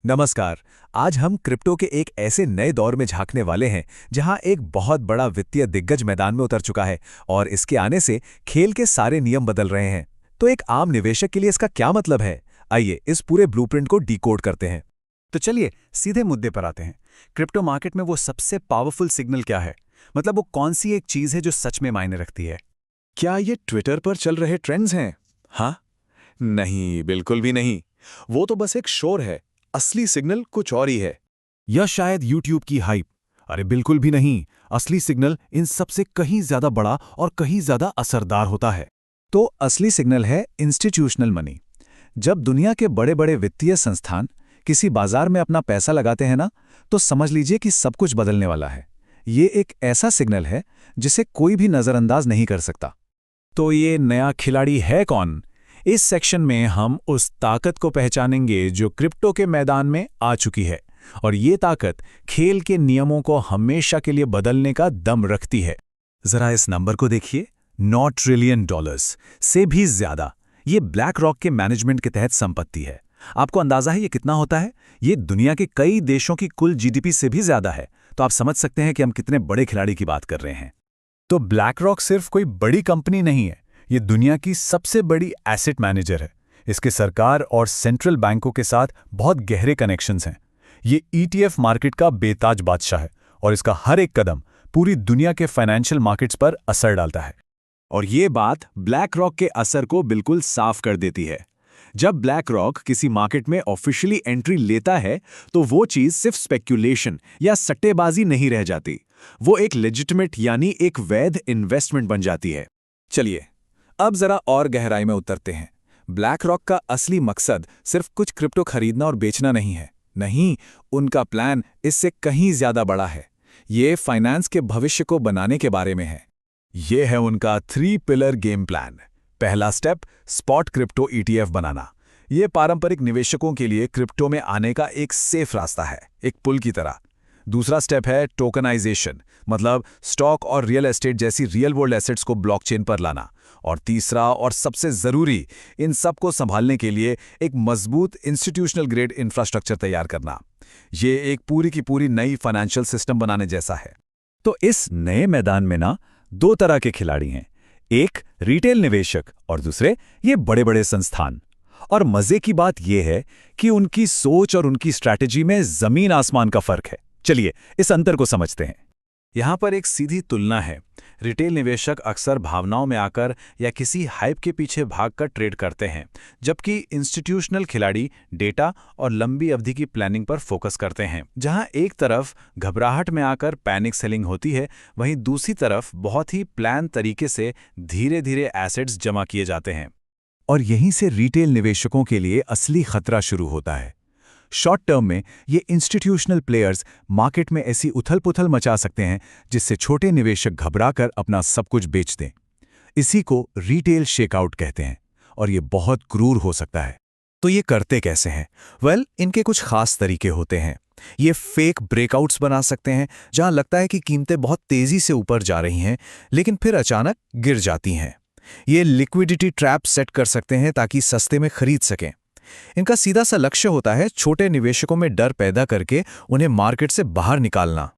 नमस्कार। आज हम क्रिप्टो के एक ऐसे नए दौर में झांकने वाले हैं जहां एक बहुत बड़ा वित्तीय दिग्गज मैदान में उतर चुका है और इसके आने से खेल के सारे नियम बदल रहे हैं। तो एक आम निवेशक के लिए इसका क्या मतलब है? आइए इस पूरे ब्लूप्रिंट को डिकोड करते हैं। तो चलिए सीधे मुद्दे पर आते हैं। क्रिप्टो मार्केट में वो सबसे पावरफुल सिग्नल क्या है? मतलब वो कौन सी एक चीज है जो सच में मायने रखती है? क्या ये ट्विटर पर चल रहे ट्रेंड्स हैं? हाँ? नहीं, बिल्कुल भी नहीं। वो तो बस एक शोर है। असली सिग्नल कुछ और ही है। या शायद यूट्यूब की हाइप? अरे बिल्कुल भी नहीं। असली सिग्नल इन सबसे कहीं ज्यादा बड़ा और कहीं ज्यादा असरदार होता है। तो असली सिग्नल है इंस्टीट्यूशनल मनी। जब दुनिया के बड़े बड़े वित्तीय संस्थान किसी बाजार में अपना पैसा लगाते हैं ना, तो समझ लीजिए कि सब कुछ बदलने वाला है। ये एक ऐसा सिग्नल है जिसे कोई भी नज़रअंदाज नहीं कर सकता। तो ये नया खिलाड़ी है कौन? इस सेक्शन में हम उस ताकत को पहचानेंगे जो क्रिप्टो के मैदान में आ चुकी है, और ये ताकत खेल के नियमों को हमेशा के लिए बदलने का दम रखती है। जरा इस नंबर को देखिए, $9 ट्रिलियन से भी ज्यादा। ये ब्लैक रॉक के मैनेजमेंट के तहत संपत्ति है। आपको अंदाजा है ये कितना होता है? ये दुनिया के कई देशों की कुल जीडीपी से भी ज्यादा है। तो आप समझ सकते हैं कि हम कितने बड़े खिलाड़ी की बात कर रहे हैं। तो ब्लैक रॉक सिर्फ कोई बड़ी कंपनी नहीं है, ये दुनिया की सबसे बड़ी एसेट मैनेजर है। इसके सरकार और सेंट्रल बैंकों के साथ बहुत गहरे कनेक्शंस हैं। ये ईटीएफ मार्केट का बेताज बादशाह है और इसका हर एक कदम पूरी दुनिया के फाइनेंशियल मार्केट्स पर असर डालता है। और ये बात ब्लैक रॉक के असर को बिल्कुल साफ कर देती है। जब ब्लैक रॉक किसी मार्केट में ऑफिशियली एंट्री लेता है, तो वो चीज सिर्फ स्पेक्यूलेशन या सट्टेबाजी नहीं रह जाती। वो एक लेजिटिमेट यानी एक वैध इन्वेस्टमेंट बन जाती है। चलिए अब जरा और गहराई में उतरते हैं। ब्लैक रॉक का असली मकसद सिर्फ कुछ क्रिप्टो खरीदना और बेचना नहीं है। नहीं, उनका प्लान इससे कहीं ज्यादा बड़ा है। ये फाइनेंस के भविष्य को बनाने के बारे में है। ये है उनका 3 पिलर गेम प्लान। पहला स्टेप, स्पॉट क्रिप्टो ईटीएफ बनाना। ये पारंपरिक निवेशकों के लिए क्रिप्टो में आने का एक सेफ रास्ता है, एक पुल की तरह। दूसरा स्टेप है टोकनाइजेशन, मतलब स्टॉक और रियल एस्टेट जैसी रियल वर्ल्ड एसेट्स को ब्लॉकचेन पर लाना। और तीसरा और सबसे जरूरी, इन सब को संभालने के लिए एक मजबूत इंस्टीट्यूशनल ग्रेड इंफ्रास्ट्रक्चर तैयार करना। ये एक पूरी की पूरी नई फाइनेंशियल सिस्टम बनाने जैसा है। तो इस नए मैदान में ना 2 तरह के खिलाड़ी हैं, एक रिटेल निवेशक और दूसरे ये बड़े बड़े संस्थान। और मजे की बात यह है कि उनकी सोच और उनकी स्ट्रैटेजी में जमीन आसमान का फर्क है। चलिए इस अंतर को समझते हैं। यहाँ पर एक सीधी तुलना है। रिटेल निवेशक अक्सर भावनाओं में आकर या किसी हाइप के पीछे भागकर ट्रेड करते हैं, जबकि इंस्टीट्यूशनल खिलाड़ी डेटा और लंबी अवधि की प्लानिंग पर फोकस करते हैं। जहाँ एक तरफ घबराहट में आकर पैनिक सेलिंग होती है, वहीं दूसरी तरफ बहुत ही प्लान तरीके से धीरे धीरे एसेट्स जमा किए जाते हैं। और यहीं से रिटेल निवेशकों के लिए असली खतरा शुरू होता है। शॉर्ट टर्म में ये इंस्टीट्यूशनल प्लेयर्स मार्केट में ऐसी उथल-पुथल मचा सकते हैं जिससे छोटे निवेशक घबराकर अपना सब कुछ बेच दें। इसी को रिटेल शेकआउट कहते हैं और ये बहुत क्रूर हो सकता है। तो ये करते कैसे हैं? इनके कुछ खास तरीके होते हैं। ये फेक ब्रेकआउट्स बना सकते हैं जहां लगता है कि कीमतें बहुत तेजी से ऊपर जा रही हैं, लेकिन फिर अचानक गिर जाती हैं। ये लिक्विडिटी ट्रैप सेट कर सकते हैं ताकि सस्ते में खरीद सकें। इनका सीधा सा लक्ष्य होता है छोटे निवेशकों में डर पैदा करके उन्हें मार्केट से बाहर निकालना।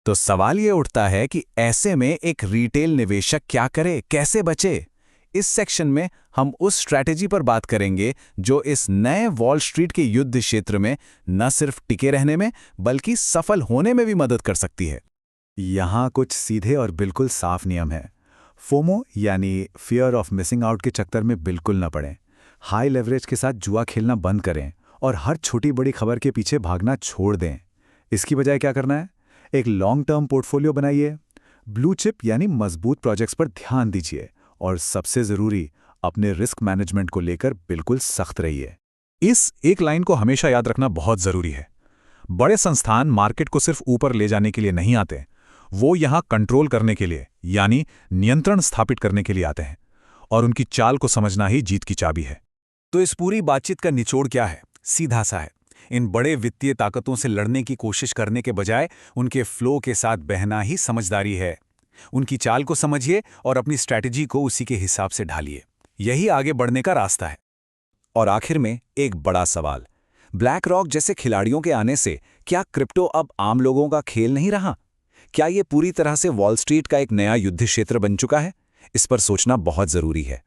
तो सवाल ये उठता है कि ऐसे में एक रिटेल निवेशक क्या करे, कैसे बचे? इस सेक्शन में हम उस स्ट्रैटेजी पर बात करेंगे जो इस नए वॉल स्ट्रीट के युद्ध क्षेत्र में न सिर्फ टिके रहने में बल्कि सफल होने में भी मदद कर सकती है। यहाँ कुछ सीधे और बिल्कुल साफ नियम है। फोमो यानी फियर ऑफ मिसिंग आउट के चक्कर में बिल्कुल न पड़ें। हाई लेवरेज के साथ जुआ खेलना बंद करें और हर छोटी बड़ी खबर के पीछे भागना छोड़ दें। इसकी बजाय क्या करना है? एक लॉन्ग टर्म पोर्टफोलियो बनाइए, ब्लू चिप यानी मजबूत प्रोजेक्ट्स पर ध्यान दीजिए और सबसे जरूरी, अपने रिस्क मैनेजमेंट को लेकर बिल्कुल सख्त रहिए। इस एक लाइन को हमेशा याद रखना बहुत जरूरी है। बड़े संस्थान मार्केट को सिर्फ ऊपर ले जाने के लिए नहीं आते, वो यहां कंट्रोल करने के लिए यानी नियंत्रण स्थापित करने के लिए आते हैं, और उनकी चाल को समझना ही जीत की चाबी है। तो इस पूरी बातचीत का निचोड़ क्या है? सीधा सा है, इन बड़े वित्तीय ताकतों से लड़ने की कोशिश करने के बजाय उनके फ्लो के साथ बहना ही समझदारी है। उनकी चाल को समझिए और अपनी स्ट्रैटेजी को उसी के हिसाब से ढालिए। यही आगे बढ़ने का रास्ता है। और आखिर में एक बड़ा सवाल, ब्लैक रॉक जैसे खिलाड़ियों के आने से क्या क्रिप्टो अब आम लोगों का खेल नहीं रहा? क्या ये पूरी तरह से वॉल स्ट्रीट का एक नया युद्ध क्षेत्र बन चुका है? इस पर सोचना बहुत जरूरी है।